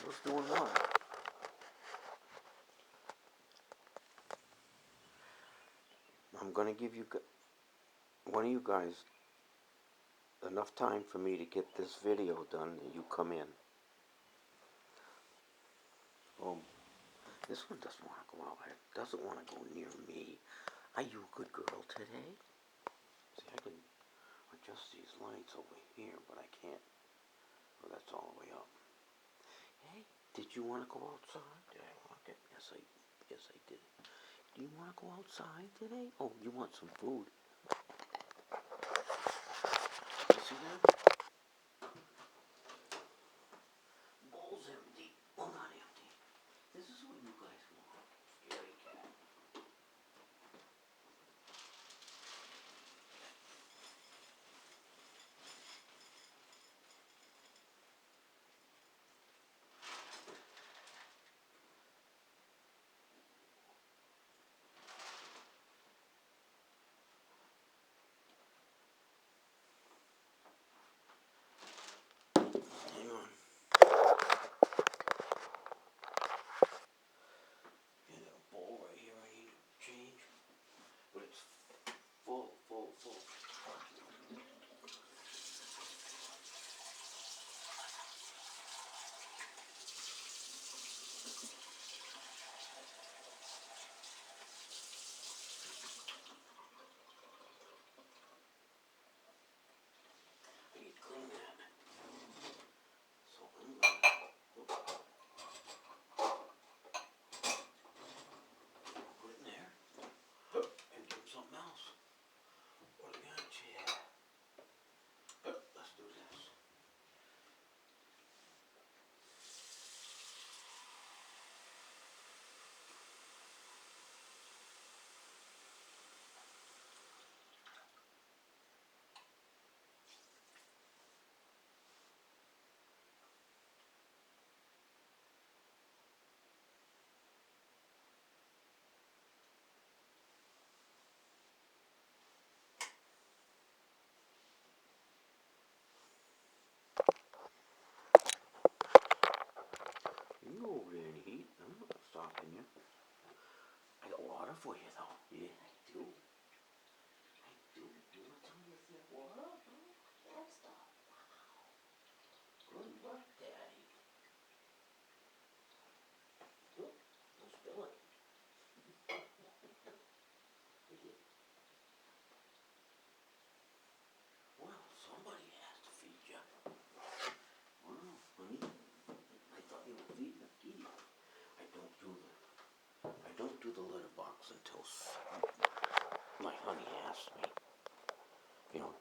who's doing what? I'm gonna give you one of you guys enough time for me to get this video done, and you come in. Oh, this one doesn't want to go out. It doesn't want to go near me. Are you a good girl today? See, I can adjust these lights over here, but I can't. Well, that's all the way up. Hey, did you want to go outside? Did I lock it? Yes, I did. Do you want to go outside today? Oh, you want some food? You see that? Bowl's empty. Well, not empty. This is what you guys want. Scary cat. Hang on. I got a bowl right here I need to change. But it's full. I need to clean that. So I'm gonna put it in there and do something else. What do we got here? Let's do this. You go over there and eat. I'm not stopping you. I got water for you though. Yeah, I do. You want some of this water? That's stuff. Good work, Daddy. Oh, don't spill it. Well, somebody has to feed you. Well, honey, I thought you were feeding the kitty. I don't do the litter box until my honey asks me. You know,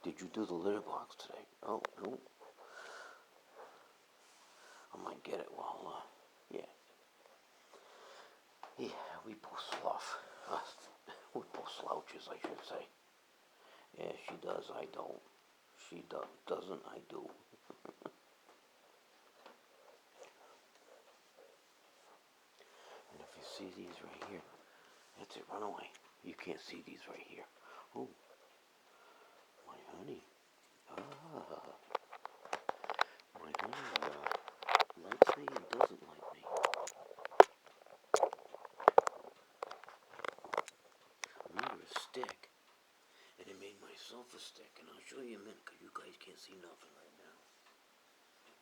did you do the litter box today? Oh, no. I might get it while, yeah. Yeah, we both slough. We both slouches, I should say. Yeah, she does, I don't. She doesn't, I do. And if you see these right here, that's it, run away. You can't see these right here. Oh, my honey. My honey likes me and doesn't like me. I made her a stick, and I made myself a stick, and I'll show you in a minute, because you guys can't see nothing right now.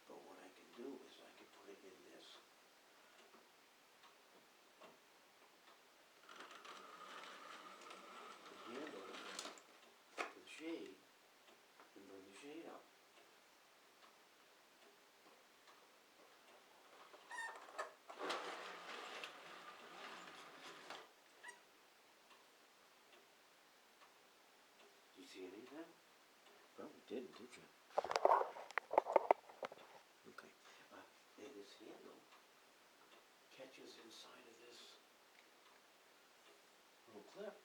But what I can do is I can put it in this. The handle for the shade, and bring the shade up. Did you see any of that? Probably didn't, did you? Okay. And this handle catches inside of this little clip.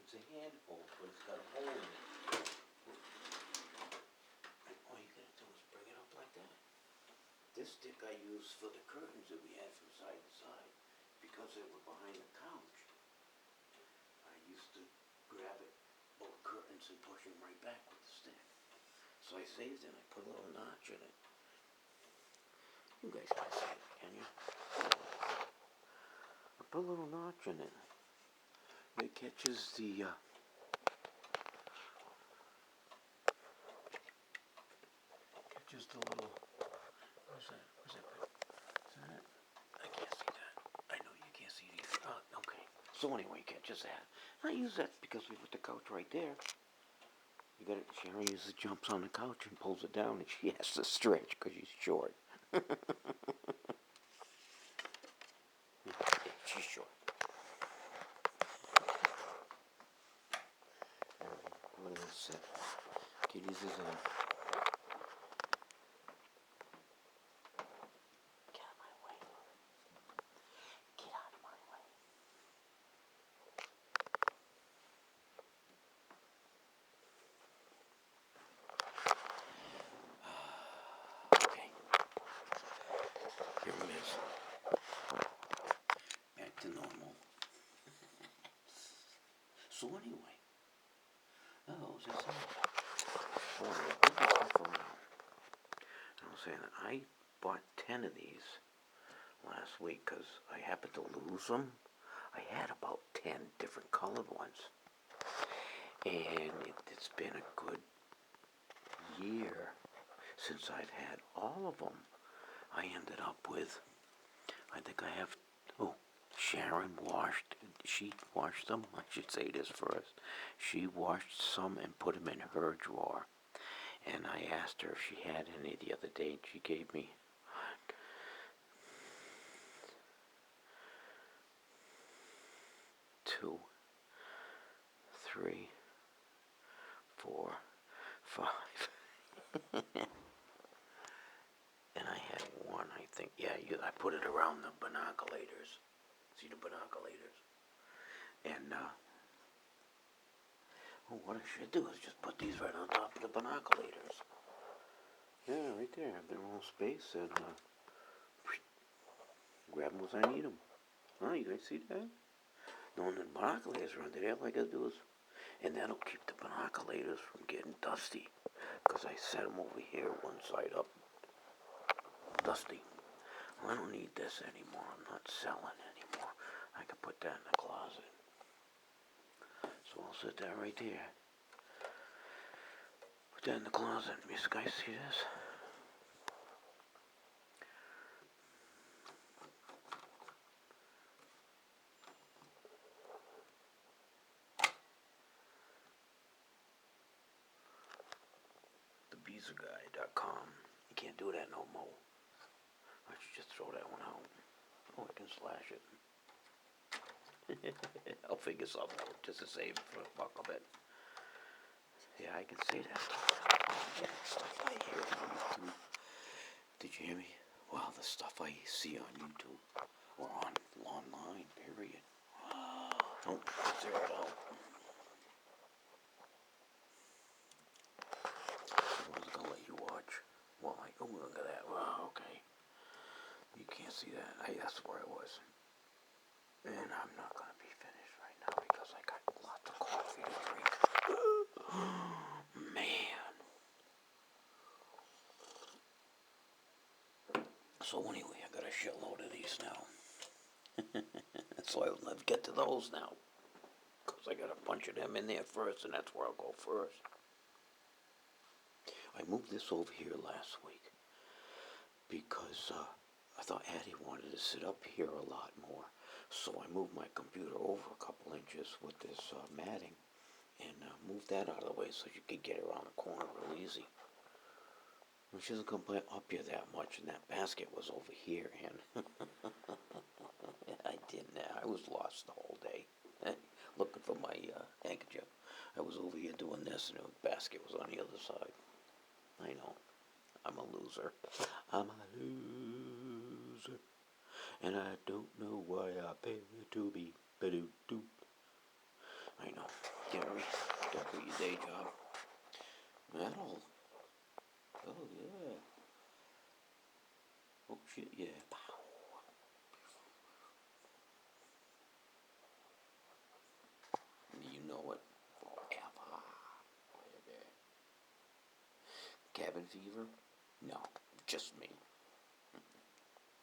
It's a hand hold, but it's got a hole in it. And all you gotta do is bring it up like that. This stick I used for the curtains that we had from side to side because they were behind the couch. I used to grab it, pull the curtains and push them right back with the stick. So I saved it and I put a little notch in it. You guys can see it, can you? I put a little notch in it. It catches the, little, where's that? Where's that? Is that it? I can't see that. I know you can't see it either. Oh, okay. So anyway, catches that. I use that because we put the couch right there. You got it. Sharon uses jumps on the couch and pulls it down, and she has to stretch because she's short. She's short. I'm gonna sit. Kitty's is in. Get out of my way. Get out of my way. Okay. Here it is. Back to normal. So anyway. Oh, was I saying? I was saying I bought 10 of these last week because I happened to lose them. I had about 10 different colored ones. And it's been a good year since I've had all of them. I ended up with, I think I have, Sharon she washed them, I should say this first. She washed some and put them in her drawer. And I asked her if she had any the other day, and she gave me 2, 3, 4, 5. And I had one, I think. Yeah, I put it around the binoculators. See the binoculators? And, what I should do is just put these right on top of the binoculators. Yeah, right there. Have their own space, and, grab them as I need them. Oh, you guys see that? Knowing the binoculators are under there, all I gotta do is, and that'll keep the binoculators from getting dusty. Because I set them over here, one side up, dusty. Well, I don't need this anymore. I'm not selling anymore. I can put that in the closet. So I'll set that right there. Put that in the closet. You guys see this? TheBeezerGuy.com. You can't do that no more. I should just throw that one out. Oh, I can slash it. I'll figure something out just to save for a buck of it. Yeah, I can see that stuff. Yeah, stuff I hear on YouTube. Did you hear me? Well, the stuff I see on YouTube or online, period. Don't zero it out. I was gonna let you watch. Well, look at that. Well, okay. You can't see that. That's where I was. And I'm not gonna be finished right now because I got lots of coffee to drink. Man. So anyway, I got a shitload of these now. So I'll never get to those now. Because I got a bunch of them in there first, and that's where I'll go first. I moved this over here last week because I thought Addie wanted to sit up here a lot more. So I moved my computer over a couple inches with this matting and moved that out of the way so you could get around the corner real easy. And she doesn't come up here that much, and that basket was over here, and I didn't. I was lost the whole day looking for my handkerchief. I was over here doing this, and the basket was on the other side. I know. I'm a loser. I'm a loser. And I don't know why I pay to be. Ba-do-do. I know. Gary, don't quit your day job. Metal. Oh, yeah. Oh, shit, yeah. Pow. You know it. Forever. Cabin fever? No, just me.